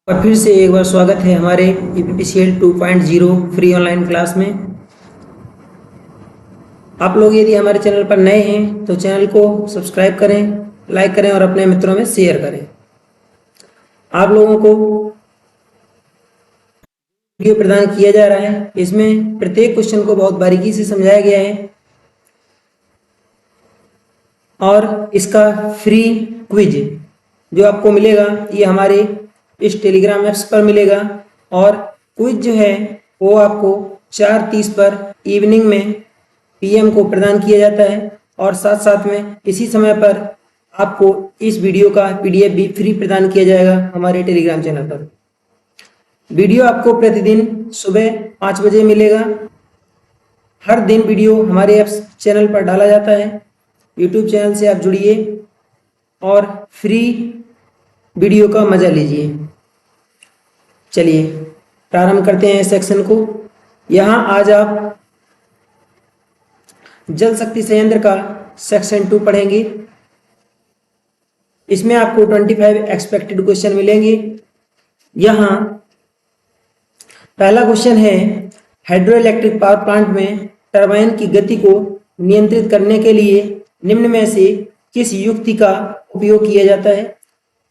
और फिर से एक बार स्वागत है हमारे EPPCL 2.0 फ्री ऑनलाइन क्लास में। आप लोग यदि हमारे चैनल पर नए हैं तो चैनल को सब्सक्राइब करें, लाइक करें और अपने मित्रों में शेयर करें। आप लोगों को वीडियो प्रदान किया जा रहा है, इसमें प्रत्येक क्वेश्चन को बहुत बारीकी से समझाया गया है और इसका फ्री क्विज जो आपको मिलेगा ये हमारे इस टेलीग्राम ऐप्स पर मिलेगा। और क्विज जो है वो आपको 4:30 पर इवनिंग में PM को प्रदान किया जाता है और साथ साथ में इसी समय पर आपको इस वीडियो का PDF भी फ्री प्रदान किया जाएगा हमारे टेलीग्राम चैनल पर। वीडियो आपको प्रतिदिन सुबह 5 बजे मिलेगा। हर दिन वीडियो हमारे ऐप्स चैनल पर डाला जाता है। YouTube चैनल से आप जुड़िए और फ्री वीडियो का मजा लीजिए। चलिए प्रारंभ करते हैं इस सेक्शन को। यहाँ आज आप जल शक्ति संयंत्र का सेक्शन 2 पढ़ेंगे। इसमें आपको 25 एक्सपेक्टेड क्वेश्चन मिलेंगे। यहाँ पहला क्वेश्चन है, हाइड्रो इलेक्ट्रिक पावर प्लांट में टरबाइन की गति को नियंत्रित करने के लिए निम्न में से किस युक्ति का उपयोग किया जाता है।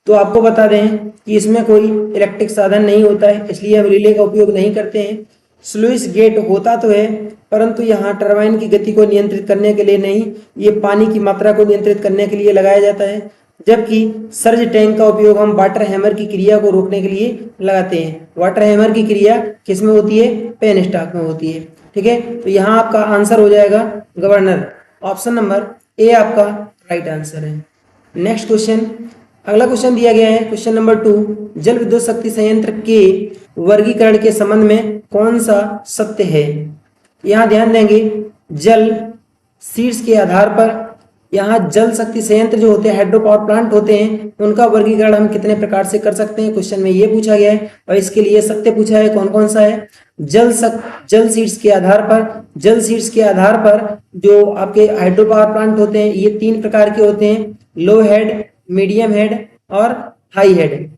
तो आपको बता दें कि इसमें कोई इलेक्ट्रिक साधन नहीं होता है, इसलिए हम रिले का उपयोग नहीं करते हैं। स्लुइस गेट होता तो है परंतु यहाँ टरबाइन की गति को नियंत्रित करने के लिए नहीं, ये पानी की मात्रा को नियंत्रित करने के लिए लगाया जाता है। जबकि सर्ज टैंक का उपयोग हम वाटर हैमर की क्रिया को रोकने के लिए लगाते हैं। वाटर हैमर की क्रिया किस में होती है? पेन स्टॉक में होती है। ठीक है, तो यहाँ आपका आंसर हो जाएगा गवर्नर। ऑप्शन नंबर ए आपका राइट आंसर है। नेक्स्ट क्वेश्चन, अगला क्वेश्चन दिया गया है क्वेश्चन नंबर 2, जल विद्युत शक्ति संयंत्र के वर्गीकरण के संबंध में कौन सा सत्य है। यहाँ ध्यान देंगे, जल शीर्ष के आधार पर यहाँ जल शक्ति संयंत्र जो होते हैं, हाइड्रो पावर प्लांट होते हैं, उनका वर्गीकरण हम कितने प्रकार से कर सकते हैं, क्वेश्चन में ये पूछा गया है। और इसके लिए सत्य पूछा है, कौन कौन सा है। जल शीर्ष के आधार पर, जल शीर्ष के आधार पर जो आपके हाइड्रो पावर प्लांट होते हैं ये 3 प्रकार के होते हैं, लो हेड, मीडियम हेड और हाई हेड।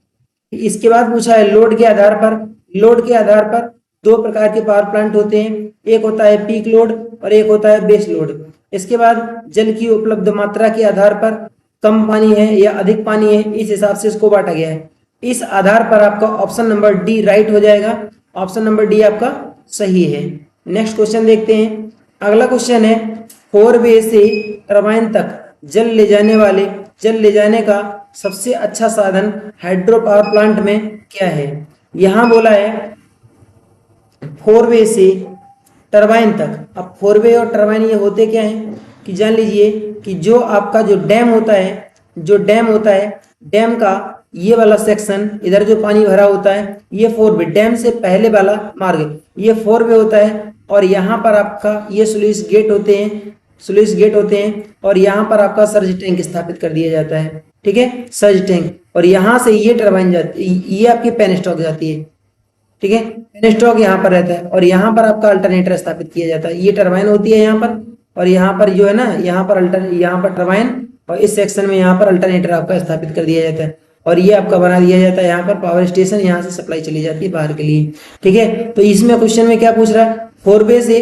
इसके बाद पूछा है लोड के आधार पर। लोड के आधार पर 2 प्रकार के पावर प्लांट होते हैं, एक होता है पीक लोड और एक होता है बेस लोड। इसके बाद जल की उपलब्ध मात्रा के आधार पर कम पानी है या अधिक पानी है, इस हिसाब से इसको बांटा गया है। इस आधार पर आपका ऑप्शन नंबर डी राइट हो जाएगा। ऑप्शन नंबर डी आपका सही है। नेक्स्ट क्वेश्चन देखते हैं। अगला क्वेश्चन है, 4 वे से टरबाइन तक जल ले जाने का सबसे अच्छा साधन हाइड्रो पावर प्लांट में क्या है। यहां बोला है 4 वे से टरबाइन तक। अब 4 वे और टरबाइन ये होते क्या हैं कि जान लीजिए कि जो आपका जो डैम होता है, डैम का ये वाला सेक्शन, इधर जो पानी भरा होता है ये 4 वे, डैम से पहले वाला मार्ग ये 4 वे होता है। और यहाँ पर आपका ये स्लुइस गेट होते हैं और यहाँ पर आपका सर्ज टैंक स्थापित कर दिया जाता है। ठीक है, सर्ज टैंक, और यहाँ से ये टरबाइन जाती, ये आपकी पेन स्टॉक जाती है। ठीक है, पेन स्टॉक यहाँ पर रहता है और यहाँ पर आपका अल्टरनेटर स्थापित किया जाता है। ये टरबाइन होती है यहाँ पर, और यहाँ पर जो है ना, यहाँ पर टरबाइन और इस सेक्शन में यहाँ पर अल्टरनेटर आपका स्थापित कर दिया जाता है और ये आपका बना दिया जाता है। यहाँ पर पावर स्टेशन, यहाँ से सप्लाई चली जाती है बाहर के लिए। ठीक है, तो इसमें क्वेश्चन में क्या पूछ रहा है, 4 वे से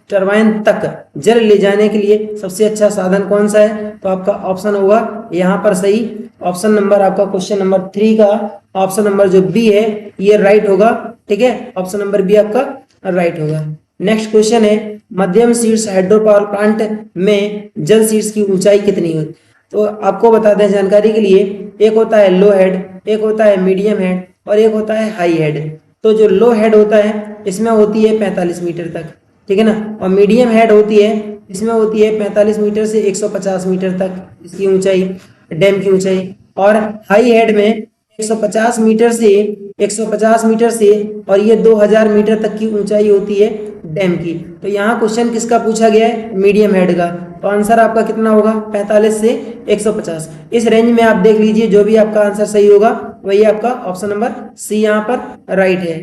टरबाइन तक जल ले जाने के लिए सबसे अच्छा साधन कौन सा है। तो आपका ऑप्शन होगा यहाँ पर सही, ऑप्शन नंबर आपका क्वेश्चन नंबर 3 का ऑप्शन नंबर जो बी है ये राइट होगा। ठीक है, ऑप्शन नंबर बी आपका राइट होगा। नेक्स्ट क्वेश्चन है, मध्यम शीर्ष हाइड्रो पावर प्लांट में जल शीर्ष की ऊंचाई कितनी होती। तो आपको बता दें जानकारी के लिए, एक होता है लो हेड, एक होता है मीडियम हेड और एक होता है हाई हेड। तो जो लो हेड होता है इसमें होती है 45 मीटर तक। ठीक है ना, और मीडियम हेड होती है, इसमें होती है 45 मीटर से 150 मीटर तक इसकी ऊंचाई, डैम की ऊंचाई। और हाई हेड में 150 मीटर से और ये 2000 मीटर तक की ऊंचाई होती है डैम की। तो यहाँ क्वेश्चन किसका पूछा गया है, मीडियम हेड का। तो आंसर आपका कितना होगा, 45 से 150। इस रेंज में आप देख लीजिए, जो भी आपका आंसर सही होगा वही आपका ऑप्शन नंबर सी यहाँ पर राइट है।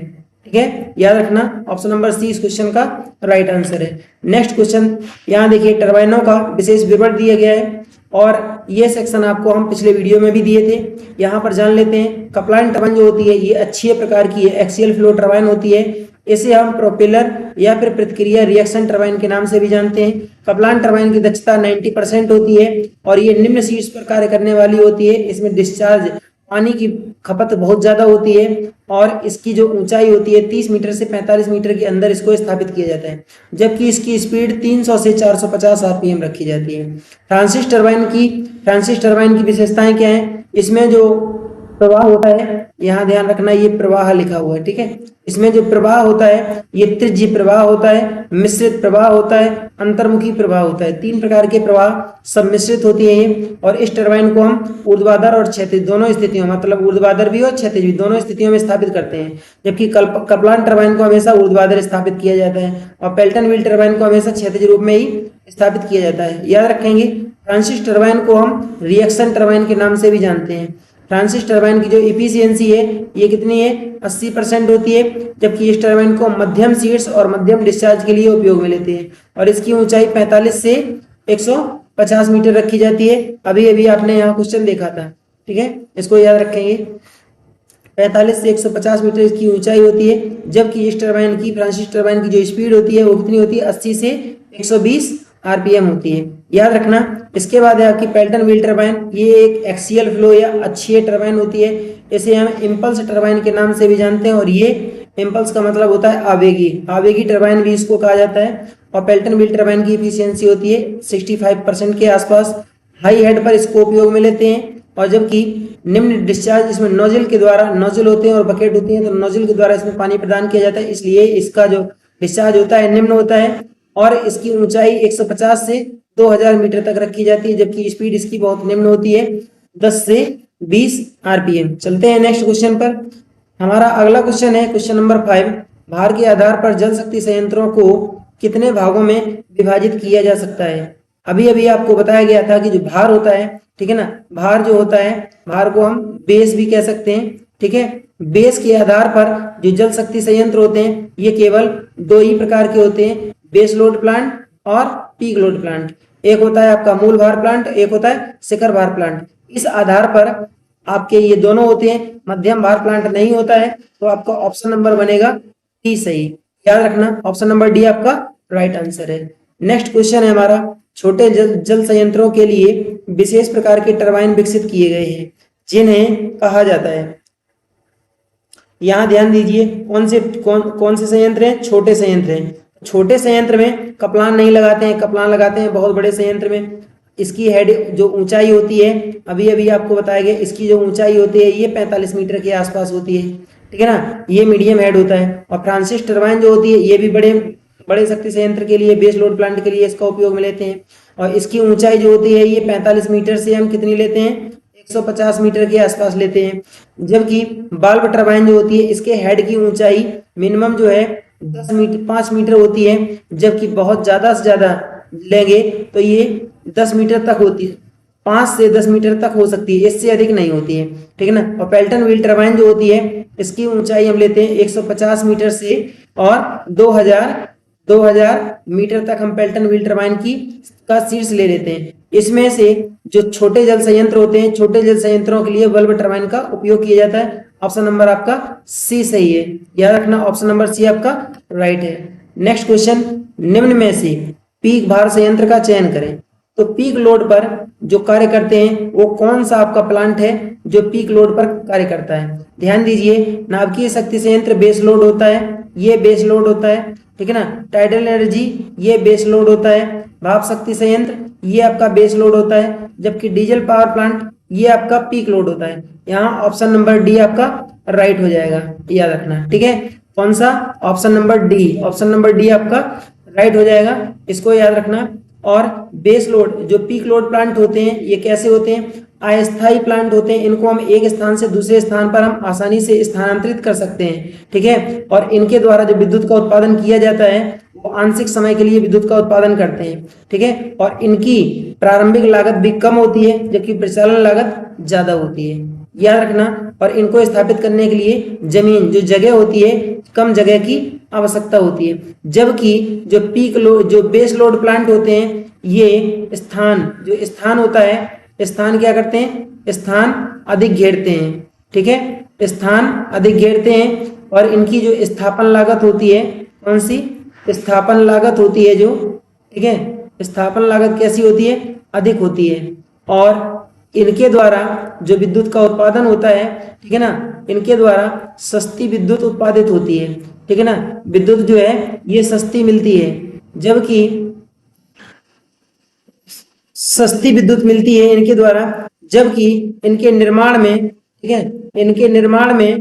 ठीक है, याद रखना ऑप्शन नंबर सी इस क्वेश्चन का राइट आंसर है। नेक्स्ट क्वेश्चन, यहाँ देखिए टरबाइनों का विशेष विवरण दिया गया है और ये सेक्शन आपको हम पिछले वीडियो में भी दिए थे। यहाँ पर जान लेते हैं कपलान टरबाइन जो होती है ये अच्छी प्रकार की है, एक्सियल फ्लो टरबाइन होती है। इसे हम प्रोपेलर या फिर प्रतिक्रिया रिएक्शन टरबाइन के नाम से भी जानते हैं। कपलान टरबाइन की दक्षता 90% होती है और ये निम्न शीर्ष पर कार्य करने वाली होती है। इसमें डिस्चार्ज पानी की खपत बहुत ज्यादा होती है और इसकी जो ऊंचाई होती है 30 मीटर से 45 मीटर के अंदर इसको स्थापित किया जाता है, जबकि इसकी स्पीड 300 से 450 आरपीएम रखी जाती है। फ्रांसिस टरबाइन की विशेषताएं क्या है? इसमें जो प्रवाह होता है, यहाँ ध्यान रखना ये प्रवाह लिखा हुआ है, ठीक है। इसमें जो प्रवाह होता है ये त्रिज्यीय प्रवाह होता है, मिश्रित प्रवाह होता है, अंतर्मुखी प्रवाह होता है। 3 प्रकार के प्रवाह सम्मिश्रित होती है ये। और इस टरबाइन को हम ऊर्ध्वाधर और क्षैतिज दोनों स्थितियों, मतलब ऊर्ध्वाधर भी और क्षैतिज भी दोनों स्थितियों में स्थापित करते हैं, जबकि कपलान टरबाइन को हमेशा ऊर्ध्वाधर स्थापित किया जाता है और पेल्टन व्हील टरबाइन को हमेशा क्षैतिज रूप में ही स्थापित किया जाता है। याद रखेंगे फ्रांसिस टरबाइन को हम रिएक्शन टरबाइन के नाम से भी जानते हैं। फ्रांसिस टरबाइन की जो इफिशियंसी है ये कितनी है? 80% होती है, जबकि इस टरबाइन को मध्यम शीर्ष और मध्यम डिस्चार्ज के लिए उपयोग में लेते हैं और इसकी ऊंचाई 45 से 150 मीटर रखी जाती है। अभी अभी आपने यहाँ क्वेश्चन देखा था, ठीक है, इसको याद रखेंगे। 45 से 150 मीटर इसकी ऊंचाई होती है, जबकि इस टरबाइन की फ्रांसिस टरबाइन की जो स्पीड होती है वो कितनी होती है? 80 से 120 आरपीएम होती है। याद रखना। इसके बाद है आपकी पेल्टन व्हील टरबाइन। ये एक एक्सियल फ्लो या अक्षीय टरबाइन होती है। इसे हम इम्पल्स टरबाइन के नाम से भी जानते हैं और ये इम्पल्स का मतलब होता है आवेगी टरबाइन भी इसको कहा जाता है। और पेल्टन व्हील टरबाइन की इफिशियंसी होती है 65% के आसपास। हाई हेड पर इसको उपयोग में लेते हैं और जबकि निम्न डिस्चार्ज इसमें नोजल के द्वारा, नोजल होते हैं और बकेट होती है, तो नोजल के द्वारा इसमें पानी प्रदान किया जाता है, इसलिए इसका जो डिस्चार्ज होता है निम्न होता है और इसकी ऊंचाई 150 से 2000 मीटर तक रखी जाती है, जबकि स्पीड इसकी बहुत निम्न होती है 10 से 20 आरपीएम। चलते हैं नेक्स्ट क्वेश्चन पर। हमारा अगला क्वेश्चन है क्वेश्चन नंबर 5। भार के आधार पर जल शक्ति संयंत्रों को कितने भागों में विभाजित किया जा सकता है? अभी अभी आपको बताया गया था कि जो भार होता है, ठीक है ना, भार जो होता है, भार को हम बेस भी कह सकते हैं, ठीक है। बेस के आधार पर जो जल शक्ति संयंत्र होते हैं ये केवल 2 ही प्रकार के होते हैं, बेस लोड प्लांट और पीक लोड प्लांट। एक होता है आपका मूल भार प्लांट, एक होता है शिखर भार प्लांट। इस आधार पर आपके ये दोनों होते हैं। मध्यम भार प्लांट नहीं होता है, तो आपका ऑप्शन नंबर बनेगा डी सही। याद रखना ऑप्शन नंबर डी आपका राइट आंसर है। नेक्स्ट क्वेश्चन है हमारा, छोटे जल संयंत्रों के लिए विशेष प्रकार के टरबाइन विकसित किए गए हैं जिन्हें कहा जाता है। यहाँ ध्यान दीजिए कौन से संयंत्र हैं? छोटे संयंत्र हैं। छोटे संयंत्र में कपलान नहीं लगाते हैं, कपलान लगाते हैं बहुत बड़े संयंत्र में। इसकी हेड जो ऊंचाई होती है, अभी अभी आपको बताया गया, इसकी जो ऊंचाई होती है ये 45 मीटर के आसपास होती है, ठीक है ना। ये मीडियम हेड होता है। और फ्रांसिस टरबाइन जो होती है ये भी बड़े शक्ति संयंत्र के लिए, बेस लोड प्लांट के लिए इसका उपयोग में लेते हैं और इसकी ऊंचाई जो होती है ये 45 मीटर से हम कितनी लेते हैं? 150 मीटर के आसपास लेते हैं। जबकि बाल्ब टरबाइन जो होती है इसके हेड की ऊंचाई मिनिमम जो है 5 मीटर होती है, जबकि बहुत ज्यादा से ज्यादा लेंगे तो ये 10 मीटर तक होती है, 5 से 10 मीटर तक हो सकती है, इससे अधिक नहीं होती है, ठीक है ना। और पेल्टन व्हील टरबाइन जो होती है इसकी ऊंचाई हम लेते हैं 150 मीटर से और 2000 मीटर तक हम पेल्टन व्हील टरबाइन का शीर्ष ले लेते हैं। इसमें से जो छोटे जल संयंत्र होते हैं, छोटे जल संयंत्रों के लिए बल्ब टरबाइन का उपयोग किया जाता है। ऑप्शन नंबर आपका सी सही है। याद रखना ऑप्शन नंबर सी आपका राइट है। नेक्स्ट क्वेश्चन, निम्न में से पीक भार संयंत्र का चयन करें। तो पीक लोड पर जो कार्य करते हैं वो कौन सा आपका प्लांट है जो पीक लोड पर कार्य करता है? ध्यान दीजिए, नाभिकीय शक्ति संयंत्र बेस लोड होता है, ये बेस लोड होता है, ठीक है ना। टाइडल एनर्जी ये बेस लोड होता है। भाप शक्ति संयंत्र ये आपका बेस लोड होता है, जबकि डीजल पावर प्लांट ये आपका पीक लोड होता है। यहाँ ऑप्शन नंबर डी आपका राइट हो जाएगा, याद रखना, ठीक है। कौन सा? Option number D. Option number D आपका राइट हो जाएगा, इसको याद रखना। और बेस लोड जो पीक लोड प्लांट होते हैं ये कैसे होते हैं? अस्थायी प्लांट होते हैं। इनको हम एक स्थान से दूसरे स्थान पर हम आसानी से स्थानांतरित कर सकते हैं, ठीक है। और इनके द्वारा जो विद्युत का उत्पादन किया जाता है वो आंशिक समय के लिए विद्युत का उत्पादन करते हैं, ठीक है। और इनकी प्रारंभिक लागत भी कम होती है, जबकि परिचालन लागत ज्यादा होती है, याद रखना। और इनको स्थापित करने के लिए जमीन जो जगह होती है, कम जगह की आवश्यकता होती है। जबकि जो बेस लोड प्लांट होते हैं ये स्थान, जो स्थान होता है, स्थान क्या करते हैं, स्थान अधिक घेरते हैं, ठीक है, स्थान अधिक घेरते हैं। और इनकी जो स्थापन लागत होती है, कौन सी स्थापन लागत होती है जो, ठीक है, स्थापन लागत कैसी होती है, अधिक होती है। और इनके द्वारा जो विद्युत का उत्पादन होता है, ठीक है ना, इनके द्वारा सस्ती विद्युत उत्पादित होती है, ठीक है ना, विद्युत जो है ये सस्ती मिलती है, जबकि सस्ती विद्युत मिलती है इनके द्वारा, जबकि इनके निर्माण में, ठीक है, इनके निर्माण में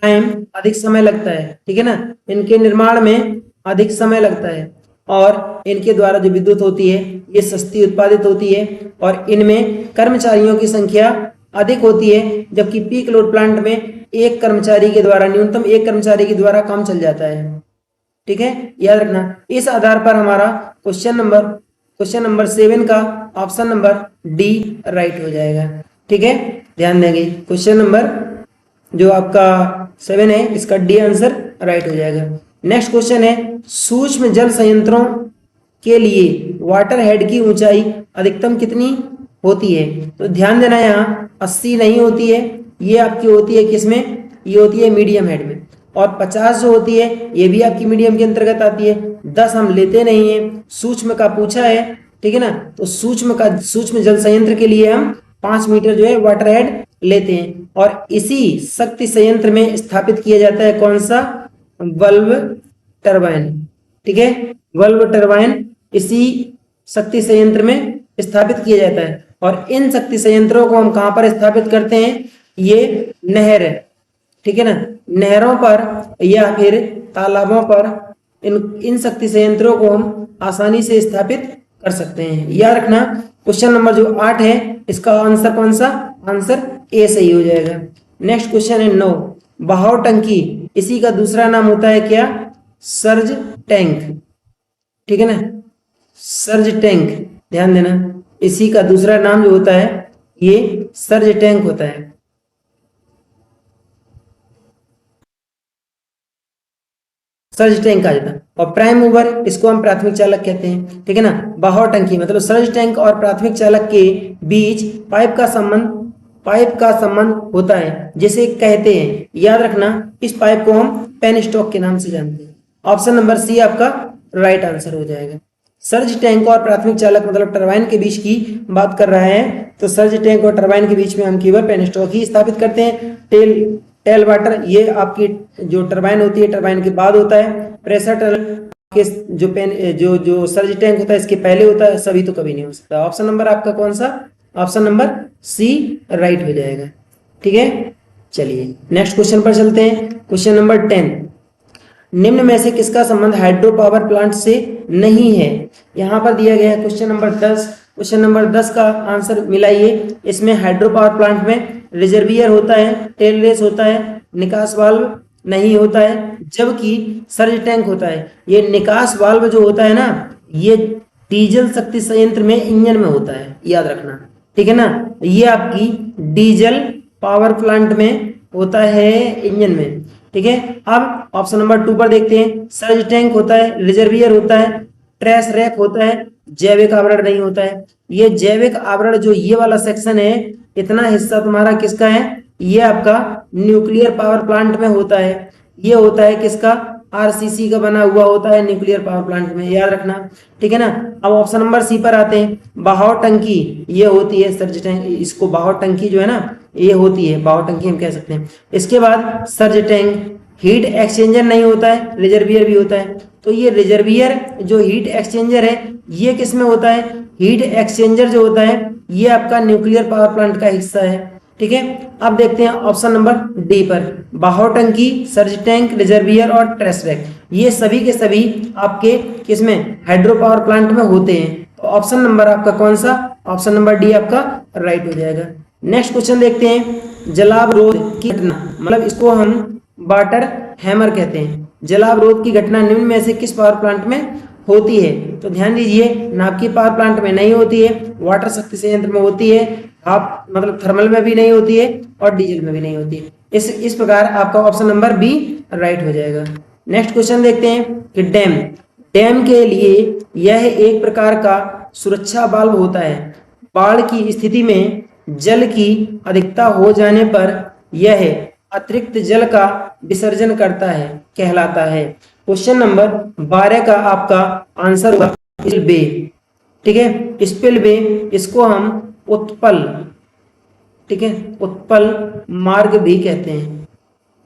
टाइम अधिक समय लगता है, ठीक है ना, इनके निर्माण में अधिक समय लगता है। और इनके द्वारा जो विद्युत होती है ये सस्ती उत्पादित होती है, और इनमें कर्मचारियों की संख्या अधिक होती है, जबकि पीक लोड प्लांट में एक कर्मचारी के द्वारा, न्यूनतम एक कर्मचारी के द्वारा काम चल जाता है, ठीक है, याद रखना। इस आधार पर हमारा क्वेश्चन नंबर 7 का ऑप्शन नंबर डी राइट हो जाएगा, ठीक है, ध्यान देंगे। क्वेश्चन नंबर जो आपका 7 है इसका डी आंसर राइट हो जाएगा। नेक्स्ट क्वेश्चन है, सूक्ष्म जल संयंत्रों के लिए वाटर हेड की ऊंचाई अधिकतम कितनी होती है? तो ध्यान देना, यहाँ 80 नहीं होती है, ये आपकी होती है किसमें, ये होती है मीडियम हेड में। और 50 जो होती है ये भी आपकी मीडियम के अंतर्गत आती है। 10 हम लेते नहीं है, सूक्ष्म का पूछा है, ठीक है ना, तो सूक्ष्म जल संयंत्र के लिए हम 5 मीटर जो है वाटर हेड लेते हैं। और इसी शक्ति संयंत्र में स्थापित किया जाता है कौन सा, बल्ब टरबाइन, ठीक है, बल्ब टरबाइन इसी शक्ति संयंत्र में स्थापित किया जाता है। और इन शक्ति संयंत्रों को हम कहां पर स्थापित करते हैं, ये नहर है, ठीक है ना, नहरों पर या फिर तालाबों पर इन शक्ति संयंत्रों को हम आसानी से स्थापित कर सकते हैं। याद रखना, क्वेश्चन नंबर जो 8 है इसका आंसर कौन सा, आंसर ए सही हो जाएगा। नेक्स्ट क्वेश्चन है 9, बहाव टंकी, इसी का दूसरा नाम होता है क्या, सर्ज टैंक, ठीक है ना, सर्ज टैंक, ध्यान देना, इसी का दूसरा नाम जो होता है ये सर्ज टैंक होता है। सर्ज टैंक आ जाता है। और प्राइम मूवर इसको हम प्राथमिक चालक कहते हैं, ठीक है ना। बहाव टंकी मतलब सर्ज टैंक और प्राथमिक चालक के बीच पाइप का संबंध होता है, जिसे कहते हैं, याद रखना, इस पाइप को हम पेनस्टॉक के नाम से जानते हैं। ऑप्शन नंबर सी आपका राइट आंसर हो जाएगा। सर्ज टैंक और प्राथमिक चालक मतलब टरबाइन के बीच की बात कर रहा है, तो सर्ज टैंक और टरबाइन के बीच में हम केवल पेनस्टॉक ही स्थापित करते हैं। टेल वाटर ये आपकी जो टरबाइन होती है, टरबाइन के बाद होता है। प्रेशर टनल के जो सर्ज टैंक होता है इसके पहले होता है, सभी तो कभी नहीं हो सकता। ऑप्शन नंबर आपका कौन सा, ऑप्शन नंबर सी राइट हो जाएगा, ठीक है। चलिए नेक्स्ट क्वेश्चन पर चलते हैं। क्वेश्चन नंबर 10, निम्न में से किसका संबंध हाइड्रो पावर प्लांट से नहीं है? यहां पर दिया गया है क्वेश्चन नंबर 10। क्वेश्चन नंबर 10 का आंसर मिलाइए। इसमें हाइड्रो पावर प्लांट में रिजर्वियर होता है, टेल रेस होता है, निकास वाल्व नहीं होता है, जबकि सर्ज टैंक होता है। ये निकास वाल्व जो होता है ना, ये डीजल शक्ति संयंत्र में इंजन में होता है, याद रखना, ठीक है ना। ये आपकी डीजल पावर प्लांट में होता है, इंजन में, ठीक है। अब ऑप्शन नंबर 2 पर देखते हैं। सर्ज टैंक होता है, रिजर्वियर होता है, ट्रेस रैक होता है, जैविक आवरण नहीं होता है। ये जैविक आवरण जो ये वाला सेक्शन है, इतना हिस्सा तुम्हारा किसका है, ये आपका न्यूक्लियर पावर प्लांट में होता है। ये होता है किसका, आरसीसी का बना हुआ होता है न्यूक्लियर पावर प्लांट में, याद रखना, ठीक है ना। अब ऑप्शन नंबर सी पर आते हैं। बहाव टंकी ये होती है सर्ज टैंक, इसको बहाव टंकी जो है ना ये होती है, बहाव टंकी हम कह सकते हैं। इसके बाद सर्ज टैंक, हीट एक्सचेंजर नहीं होता है, रिजर्वियर भी होता है। तो ये रिजर्वियर जो हीट एक्सचेंजर है ये किस में होता है, हीट एक्सचेंजर जो होता है ये आपका न्यूक्लियर पावर प्लांट का हिस्सा है, ठीक है। अब देखते हैं ऑप्शन नंबर डी पर। बहाव टंकी, सर्ज टैंक, रिजर्वियर और ट्रेस रैक ये सभी के सभी आपके किसमें, हाइड्रो पावर प्लांट में होते हैं। तो ऑप्शन नंबर आपका कौन सा, ऑप्शन नंबर डी आपका राइट हो जाएगा। नेक्स्ट क्वेश्चन देखते हैं। जलावरोध की घटना मतलब इसको हम वाटर हैमर कहते हैं। जलावरोध की घटना निम्न में से किस पावर प्लांट में होती है? तो ध्यान दीजिए, नाभिकीय पावर प्लांट में नहीं होती है, वाटर शक्ति संयंत्र में होती है, आप मतलब थर्मल में भी नहीं होती है और डीजल में भी नहीं होती है। इस प्रकार आपका ऑप्शन नंबर बी राइट हो जाएगा। नेक्स्ट क्वेश्चन देखते हैं कि डैम के लिए यह एक प्रकार का सुरक्षा वाल्व होता है। बाढ़ की स्थिति में जल की अधिकता हो जाने पर यह अतिरिक्त जल का विसर्जन करता है, कहलाता है। क्वेश्चन नंबर 12 का आपका आंसर होगा स्पिलवे। ठीक है, स्पिलवे इसको हम उत्पल, ठीक है, उत्पल मार्ग भी कहते हैं।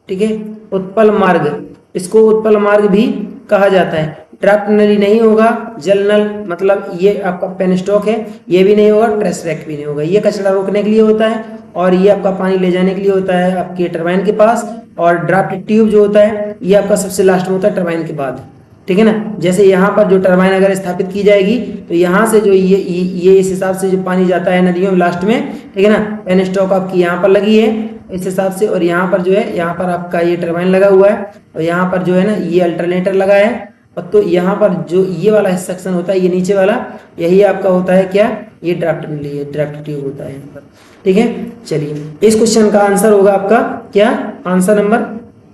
ठीक है, उत्पल मार्ग, इसको उत्पल मार्ग भी कहा जाता है। ड्राफ्ट नली नहीं होगा, जल नल मतलब ये आपका पेनस्टॉक है, ये भी नहीं होगा, ट्रेस रैक भी नहीं होगा। ये कचरा रोकने के लिए होता है और ये आपका पानी ले जाने के लिए होता है आपके टरबाइन के पास। और ड्राफ्ट ट्यूब जो होता है ये आपका सबसे लास्ट में होता है टरबाइन के बाद। ठीक है ना, जैसे यहाँ पर जो टरबाइन अगर स्थापित की जाएगी तो यहाँ से जो ये इस हिसाब से जो पानी जाता है नदियों में लास्ट में, ठीक है ना, पेनस्टॉक आपकी यहाँ पर लगी है इस हिसाब से, और यहाँ पर जो है यहाँ पर आपका ये टरबाइन लगा हुआ है और यहाँ पर जो है ना ये अल्टरनेटर लगा है। और तो यहाँ पर जो ये वाला सेक्शन होता है, ये नीचे वाला, यही आपका होता है क्या, ये ड्राफ्ट ट्यूब होता है यहाँ पर। ठीक है, चलिए इस क्वेश्चन का आंसर होगा आपका क्या, answer number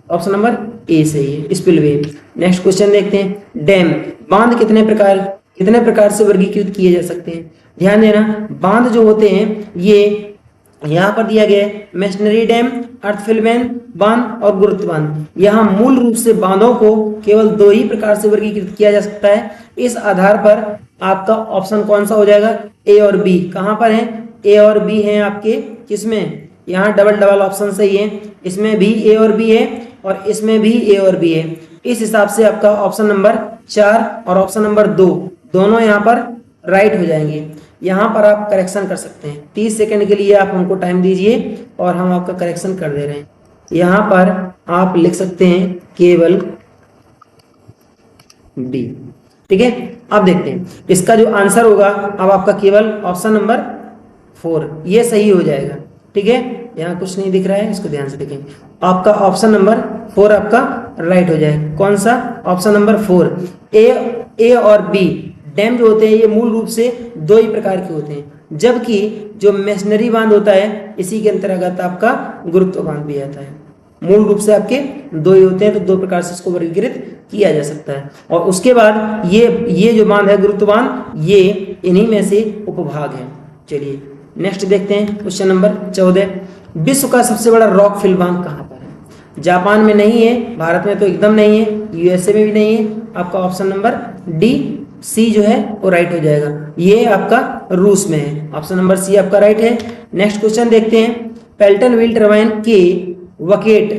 option number A सही है, स्पिलवे। नेक्स्ट क्वेश्चन देखते हैं, डैम, बांध कितने प्रकार से वर्गीकृत किए जा सकते हैं। ध्यान देना, बांध जो होते हैं ये यहाँ पर दिया गया है मेसनरी डैम, अर्थफिल बांध और गुरुत्व बांध। यहाँ मूल रूप से बांधों को केवल 2 ही प्रकार से वर्गीकृत किया जा सकता है। इस आधार पर आपका ऑप्शन कौन सा हो जाएगा, ए और बी। कहाँ पर है, ए और बी हैं आपके, किसमें, यहाँ डबल ऑप्शन सही है, इसमें भी ए और बी है और इसमें भी ए और बी है। इस हिसाब से आपका ऑप्शन नंबर 4 और ऑप्शन नंबर 2 दोनों यहाँ पर राइट हो जाएंगे। यहाँ पर आप करेक्शन कर सकते हैं, 30 सेकंड के लिए आप हमको टाइम दीजिए और हम आपका करेक्शन कर दे रहे हैं। यहाँ पर आप लिख सकते हैं केवल डी। ठीक है, अब देखते हैं इसका जो आंसर होगा, अब आपका केवल ऑप्शन नंबर 4 ये सही हो जाएगा। ठीक है, यहाँ कुछ नहीं दिख रहा है, इसको ध्यान से देखें। आपका ऑप्शन नंबर 4 आपका राइट हो जाएगा। कौन सा, ऑप्शन नंबर 4। ए और बी डैम जो होते हैं ये मूल रूप से 2 ही प्रकार के होते हैं, जबकि जो मेसनरी बांध होता है इसी के अंतर्गत आपका गुरुत्व बांध भी आता है। मूल रूप से आपके 2 ही होते हैं, तो 2 प्रकार से इसको वर्गीकृत किया जा सकता है। और उसके बाद ये जो बांध है गुरुत्व बांध, ये इन्हीं में से उपभाग है। चलिए नेक्स्ट देखते हैं, क्वेश्चन नंबर 14, विश्व का सबसे बड़ा रॉक फिल बांध कहाँ पर है। जापान में नहीं है, भारत में तो एकदम नहीं है, यूएसए में भी नहीं है। आपका ऑप्शन नंबर डी सी जो है वो राइट हो जाएगा, ये आपका रूस में है। ऑप्शन नंबर सी आपका राइट है। नेक्स्ट क्वेश्चन देखते हैं, पेल्टन व्हील टरबाइन के वकेट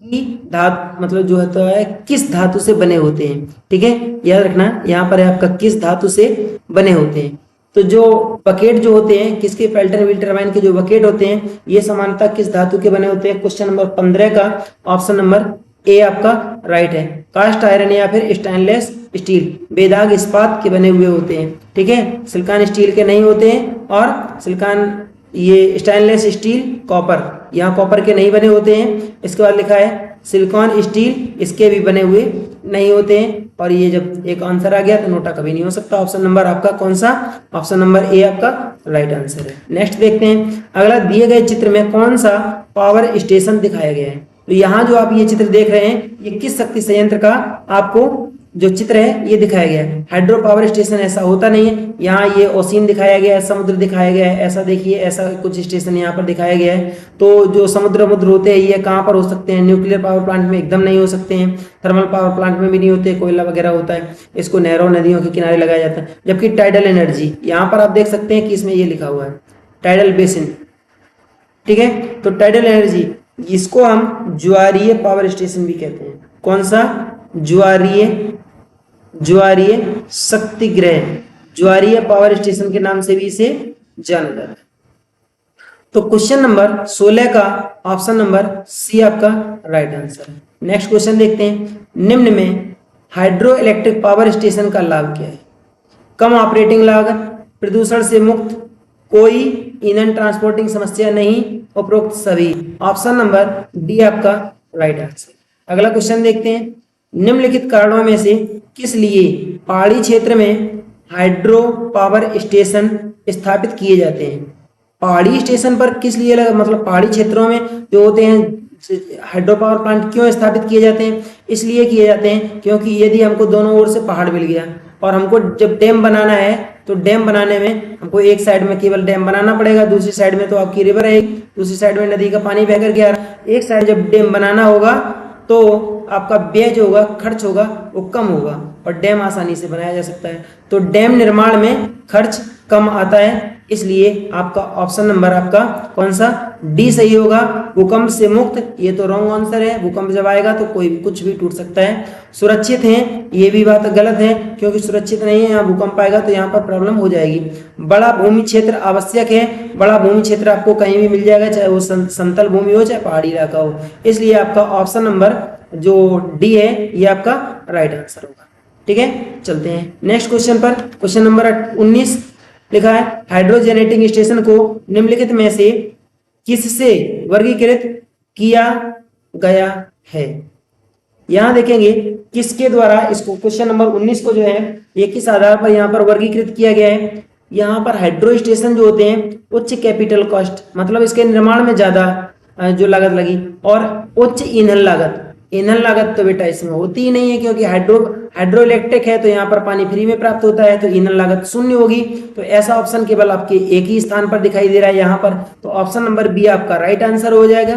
की धातु मतलब जो होता है किस धातु से बने होते हैं। ठीक है, याद रखना यहाँ पर है आपका किस धातु से बने होते हैं। तो जो बकेट जो होते हैं किसके, पेल्टन व्हील टरबाइन के जो बकेट होते हैं ये सामान्यतः किस धातु के बने होते हैं। क्वेश्चन नंबर 15 का ऑप्शन नंबर ए आपका राइट है। कास्ट आयरन या फिर स्टेनलेस स्टील, बेदाग इस्पात के बने हुए होते हैं। ठीक है, सिलिकॉन स्टील के नहीं होते हैं, और सिलिकॉन ये स्टेनलेस स्टील कॉपर, यहाँ कॉपर के नहीं बने होते हैं। इसके बाद लिखा है सिलिकॉन स्टील, इसके भी बने हुए नहीं होते हैं। और ये जब एक आंसर आ गया तो नोटा कभी नहीं हो सकता। ऑप्शन नंबर आपका कौन सा, ऑप्शन नंबर ए आपका राइट आंसर है। नेक्स्ट देखते हैं, अगला दिए गए चित्र में कौन सा पावर स्टेशन दिखाया गया है। तो यहाँ जो आप ये चित्र देख रहे हैं ये किस शक्ति संयंत्र का आपको जो चित्र है ये दिखाया गया है। हाइड्रो पावर स्टेशन ऐसा होता नहीं है, यहाँ ये ओशियन दिखाया गया है, समुद्र दिखाया गया है। ऐसा देखिए, ऐसा कुछ स्टेशन यहाँ पर दिखाया गया है। तो जो समुद्र होते हैं ये कहाँ पर हो सकते हैं, न्यूक्लियर पावर प्लांट में एकदम नहीं हो सकते हैं, थर्मल पावर प्लांट में भी नहीं होते, कोयला वगैरह होता है, इसको नहरों नदियों के किनारे लगाया जाता है। जबकि टाइडल एनर्जी, यहाँ पर आप देख सकते हैं कि इसमें ये लिखा हुआ है टाइडल बेसिन। ठीक है, तो टाइडल एनर्जी इसको हम ज्वारीय पावर स्टेशन भी कहते हैं। कौन सा, ज्वारीय शक्ति गृह, ज्वारीय पावर स्टेशन के नाम से भी इसे जाना जाता है। तो क्वेश्चन नंबर 16 का ऑप्शन नंबर सी आपका राइट आंसर है। नेक्स्ट क्वेश्चन देखते हैं, निम्न में हाइड्रो इलेक्ट्रिक पावर स्टेशन का लाभ क्या है। कम ऑपरेटिंग लागत, प्रदूषण से मुक्त, कोई ईंधन ट्रांसपोर्टिंग समस्या नहीं, उपरोक्त सभी। ऑप्शन नंबर डी आपका राइट आंसर। अगला क्वेश्चन देखते हैं, निम्नलिखित कारणों में से किस लिए पहाड़ी क्षेत्र में हाइड्रो पावर स्टेशन स्थापित किए जाते हैं। पहाड़ी स्टेशन पर किस लिए लगा, मतलब पहाड़ी क्षेत्रों में जो होते हैं हाइड्रो पावर प्लांट क्यों स्थापित किए जाते हैं। इसलिए किए जाते हैं क्योंकि यदि हमको दोनों ओर से पहाड़ मिल गया, और हमको जब डैम बनाना है तो डैम बनाने में हमको एक साइड में केवल डैम बनाना पड़ेगा, दूसरी साइड में तो आपकी रिवर है, दूसरी साइड में नदी का पानी बह करके आ रहा है। एक साइड जब डैम बनाना होगा तो आपका व्यय जो होगा, खर्च होगा, वो कम होगा और डैम आसानी से बनाया जा सकता है। तो डैम निर्माण में खर्च कम आता है, इसलिए आपका ऑप्शन नंबर आपका कौन सा, डी सही होगा। भूकंप से मुक्त, ये तो रॉन्ग आंसर है। भूकंप जब आएगा तो कोई कुछ भी टूट सकता है। सुरक्षित हैं, ये भी बात गलत है, क्योंकि सुरक्षित नहीं है, यहाँ भूकंप आएगा तो यहाँ पर प्रॉब्लम हो जाएगी। बड़ा भूमि क्षेत्र आवश्यक है, बड़ा भूमि क्षेत्र आपको कहीं भी मिल जाएगा, चाहे वो समतल भूमि हो चाहे पहाड़ी इलाका हो, इसलिए आपका ऑप्शन नंबर जो डी है ये आपका राइट आंसर होगा। ठीक है, चलते हैं नेक्स्ट क्वेश्चन पर। क्वेश्चन नंबर 19 लिखा है, हाइड्रोजेनेटिंग स्टेशन को निम्नलिखित में से किससे वर्गीकृत किया गया है। यहां देखेंगे किसके द्वारा इसको, क्वेश्चन नंबर 19 को जो है ये किस आधार पर यहाँ पर वर्गीकृत किया गया है। यहाँ पर हाइड्रो स्टेशन जो होते हैं उच्च कैपिटल कॉस्ट, मतलब इसके निर्माण में ज्यादा जो लागत लगी, और उच्च ईंधन लागत। ईंधन लागत तो बेटा इसमें होती ही नहीं है, क्योंकि हाइड्रो इलेक्ट्रिक है तो यहाँ पर पानी फ्री में प्राप्त होता है, तो ईंधन लागत शून्य होगी। तो ऐसा ऑप्शन केवल आपके एक ही स्थान पर दिखाई दे रहा है यहाँ पर, तो ऑप्शन नंबर बी आपका राइट आंसर हो जाएगा।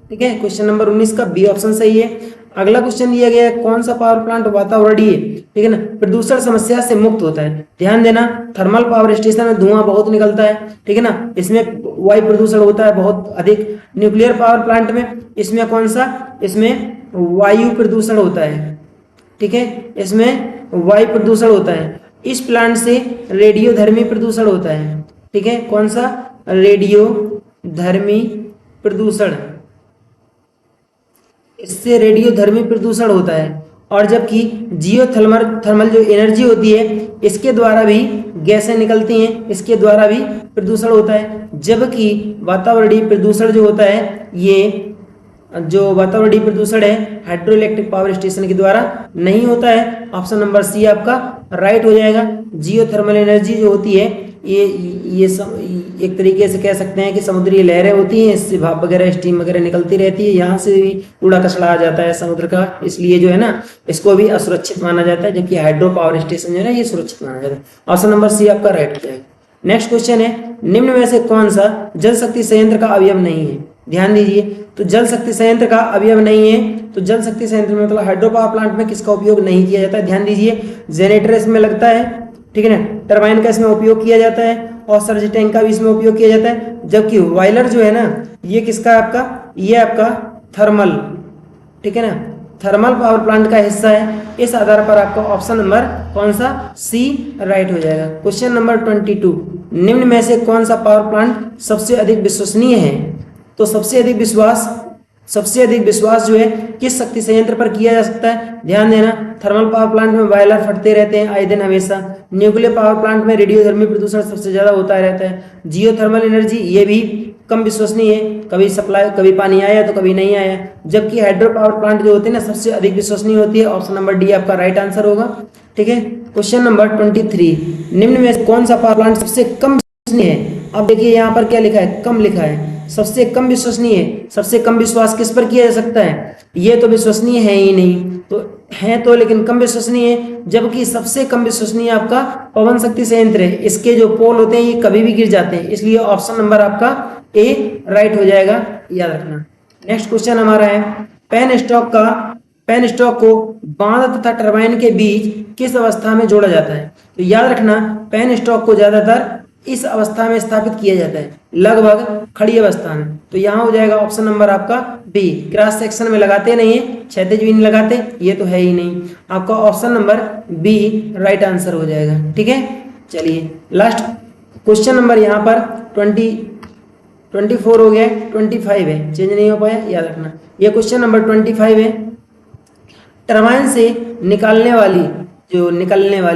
ठीक है, क्वेश्चन नंबर 19 का बी ऑप्शन सही है। अगला क्वेश्चन दिया गया है, कौन सा पावर प्लांट वातावरणीय, ठीक है ना, प्रदूषण समस्या से मुक्त होता है। ध्यान देना, थर्मल पावर स्टेशन में धुआं बहुत निकलता है, ठीक है ना, इसमें वायु प्रदूषण होता है बहुत अधिक। न्यूक्लियर पावर प्लांट में इसमें कौन सा, इसमें वायु प्रदूषण होता है। ठीक है, इसमें वायु प्रदूषण होता है। इस प्लांट से रेडियोधर्मी प्रदूषण होता है। ठीक है, कौन सा, रेडियोधर्मी प्रदूषण, इससे रेडियोधर्मी प्रदूषण होता है। और जबकि थर्मल जो एनर्जी होती है इसके द्वारा भी गैसें निकलती हैं, इसके द्वारा भी प्रदूषण होता है। जबकि वातावरणीय प्रदूषण जो होता है, ये जो वातावरणीय प्रदूषण है हाइड्रो इलेक्ट्रिक पावर स्टेशन के द्वारा नहीं होता है। ऑप्शन नंबर सी आपका राइट हो जाएगा। जियोथर्मल एनर्जी जो होती है ये एक तरीके से कह सकते हैं कि समुद्री लहरें होती हैं, इससे भाप वगैरह स्टीम वगैरह निकलती रहती है, यहाँ से भी कूड़ा कचरा आ जाता है समुद्र का, इसलिए जो है ना इसको भी असुरक्षित माना जाता है। जबकि हाइड्रो पावर स्टेशन जो है ये सुरक्षित माना जाता है। ऑप्शन नंबर सी आपका राइट हो जाएगा। नेक्स्ट क्वेश्चन है, निम्न में से कौन सा जल शक्ति संयंत्र का अवयव नहीं है। ध्यान दीजिए, तो जल शक्ति संयंत्र का अवयव नहीं है, तो जल शक्ति संयंत्र में मतलब हाइड्रो पावर प्लांट में किसका उपयोग नहीं किया जाता है। ध्यान दीजिए, जनरेटर इसमें लगता है, ठीक है ना, टरबाइन का इसमें उपयोग किया जाता है और सर्ज टैंक का भी इसमें उपयोग किया जाता है। जबकि बॉयलर जो है ना ये किसका, आपका ये आपका थर्मल, ठीक है ना, थर्मल पावर प्लांट का हिस्सा है। इस आधार पर आपका ऑप्शन नंबर कौन सा, सी राइट हो जाएगा। क्वेश्चन नंबर 22, निम्न में से कौन सा पावर प्लांट सबसे अधिक विश्वसनीय है। तो सबसे अधिक विश्वास जो है किस शक्ति संयंत्र पर किया जा सकता है। ध्यान देना, थर्मल पावर प्लांट में बॉयलर फटते रहते हैं आए दिन हमेशा। न्यूक्लियर पावर प्लांट में रेडियोधर्मी प्रदूषण सबसे ज्यादा होता रहता है। जियोथर्मल एनर्जी ये भी कम विश्वसनीय है, कभी सप्लाई, कभी पानी आया तो कभी नहीं आया। जबकि हाइड्रो पावर प्लांट जो होते हैं ना सबसे अधिक विश्वसनीय होती है। ऑप्शन नंबर डी आपका राइट आंसर होगा। ठीक है, क्वेश्चन नंबर 23, निम्न में कौन सा पावर प्लांट सबसे कम विश्वसनीय है। अब देखिए यहाँ पर क्या लिखा है, कम लिखा है, सबसे कम विश्वसनीय है। सबसे कम विश्वास किस पर किया जा सकता है, ये तो विश्वसनीय है ही नहीं, तो है तो लेकिन कम विश्वसनीय है। जबकि सबसे कम विश्वसनीय आपका पवन शक्ति संयंत्र है, इसके जो पोल होते हैं ये कभी भी गिर जाते हैं, इसलिए ऑप्शन नंबर आपका ए राइट हो जाएगा, याद रखना। नेक्स्ट क्वेश्चन हमारा है, पेन स्टॉक को बांध तथा टरबाइन के बीच किस अवस्था में जोड़ा जाता है। तो याद रखना, पेन स्टॉक को ज्यादातर इस अवस्था में स्थापित किया जाता है, लगभग खड़ी अवस्था में। तो यहाँ हो जाएगा ऑप्शन नंबर आपका बी, क्रॉस सेक्शन में लगाते नहीं है, क्षैतिज भी नहीं लगाते, ये तो है ही नहीं। आपका option number B right answer हो जाएगा। ठीक है, चलिए लास्ट क्वेश्चन नंबर यहाँ पर 24 हो गया, 25 है, चेंज नहीं हो पाया, याद रखना। ये क्वेश्चन नंबर 25 है, टरबाइन से निकालने वाली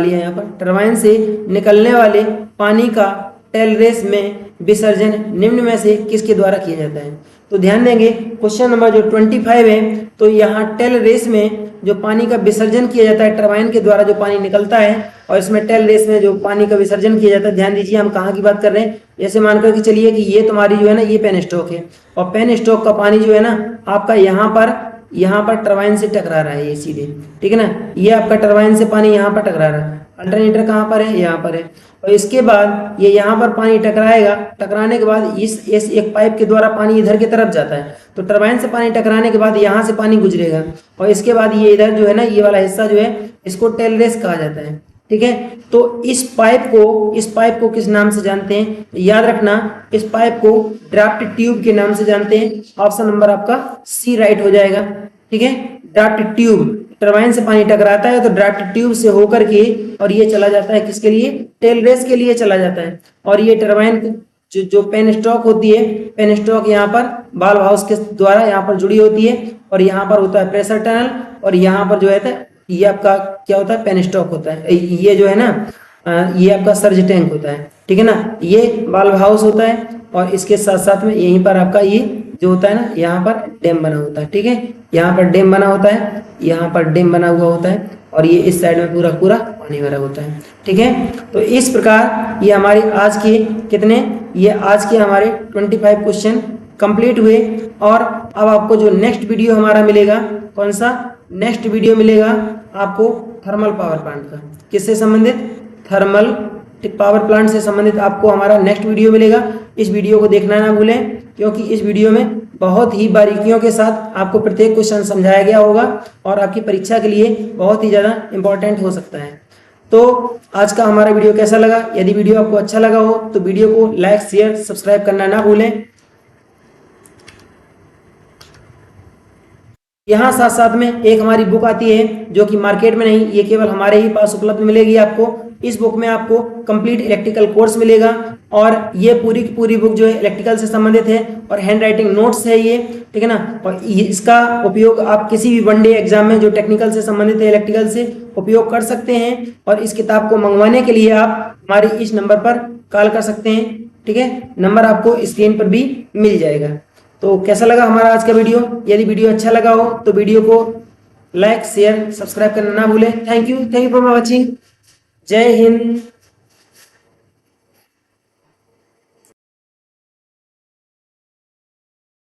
है यहाँ पर, टरबाइन से निकलने वाले पानी का टेल रेस में विसर्जन निम्न में से किसके द्वारा किया जाता है। तो ध्यान देंगे, क्वेश्चन नंबर जो 25 है, तो यहाँ टेल रेस में जो पानी का विसर्जन किया जाता है, टरबाइन के द्वारा जो पानी निकलता है, और इसमें टेल रेस में जो पानी का विसर्जन किया जाता है। ध्यान दीजिए, हम कहाँ की बात कर रहे हैं, जैसे मानकर कि चलिए कि ये तुम्हारी जो है ना ये पेन स्टॉक है, और पेन स्टॉक का पानी जो है ना आपका यहाँ पर यहाँ पर टरबाइन से टकरा रहा है ये सीधे, ठीक है ना। ये आपका टरबाइन से पानी यहाँ पर टकरा रहा है, अल्टरनेटर कहाँ पर है, यहाँ पर है। और इसके बाद ये यहाँ पर पानी टकराएगा, टकराने के बाद इस एक पाइप के द्वारा पानी इधर की तरफ जाता है। तो टरबाइन से पानी टकराने के बाद यहाँ से पानी गुजरेगा और इसके बाद ये इधर जो है ना, ये वाला हिस्सा जो है इसको टेल रेस कहा जाता है, ठीक है। तो इस पाइप को किस नाम से जानते हैं, याद रखना, इस पाइप को ड्राफ्ट ट्यूब के नाम से जानते हैं। ऑप्शन नंबर आपका सी राइट हो जाएगा, ठीक है। ड्राफ्ट ट्यूब, टरबाइन से पानी टकराता है तो ड्राफ्ट ट्यूब से होकर के और ये चला जाता है किसके लिए, टेल रेस के लिए चला जाता है। और ये टरबाइन जो पेन स्टॉक होती है, पेन स्टॉक यहाँ पर वाल्व हाउस के द्वारा यहाँ पर जुड़ी होती है और यहाँ पर होता है प्रेशर टनल और यहाँ पर जो है ये आपका क्या होता है, पेन स्टॉक होता है। ये जो है ना, ये आपका सर्ज टैंक होता है, ठीक है ना। ये वाल्व हाउस होता है और इसके साथ साथ में यहीं पर आपका ये जो होता है ना, यहाँ पर डैम बना होता है, ठीक है। यहाँ पर डैम बना होता है, यहाँ पर डैम बना हुआ होता है और ये इस साइड में पूरा पूरा पानी भरा होता है, ठीक है। तो इस प्रकार ये हमारी आज के आज के हमारे 25 क्वेश्चन कंप्लीट हुए। और अब आपको जो नेक्स्ट वीडियो हमारा मिलेगा, कौन सा नेक्स्ट वीडियो मिलेगा आपको, थर्मल पावर प्लांट का। किससे संबंधित, थर्मल पावर प्लांट से संबंधित आपको हमारा नेक्स्ट वीडियो मिलेगा। इस वीडियो को देखना ना भूलें, क्योंकि इस वीडियो में बहुत ही बारीकियों के साथ आपको प्रत्येक क्वेश्चन समझाया गया होगा और आपकी परीक्षा के लिए बहुत ही ज़्यादा इंपॉर्टेंट हो सकता है। तो आज का हमारा वीडियो कैसा लगा, यदि वीडियो आपको अच्छा लगा हो तो वीडियो को लाइक, शेयर, सब्सक्राइब करना ना भूलें। यहाँ साथ साथ में एक हमारी बुक आती है जो कि मार्केट में नहीं, ये केवल हमारे ही पास उपलब्ध मिलेगी आपको। इस बुक में आपको कंप्लीट इलेक्ट्रिकल कोर्स मिलेगा और ये पूरी की पूरी बुक जो है इलेक्ट्रिकल से संबंधित है और हैंड राइटिंग नोट्स है ये, ठीक है ना। और इसका उपयोग आप किसी भी वनडे एग्जाम में जो टेक्निकल से संबंधित है, इलेक्ट्रिकल से, उपयोग कर सकते हैं। और इस किताब को मंगवाने के लिए आप हमारे इस नंबर पर कॉल कर सकते हैं, ठीक है। नंबर आपको स्क्रीन पर भी मिल जाएगा। तो कैसा लगा हमारा आज का वीडियो, यदि वीडियो अच्छा लगा हो तो वीडियो को लाइक, शेयर, सब्सक्राइब करना ना भूलें। Thank you for watching. जय हिंद।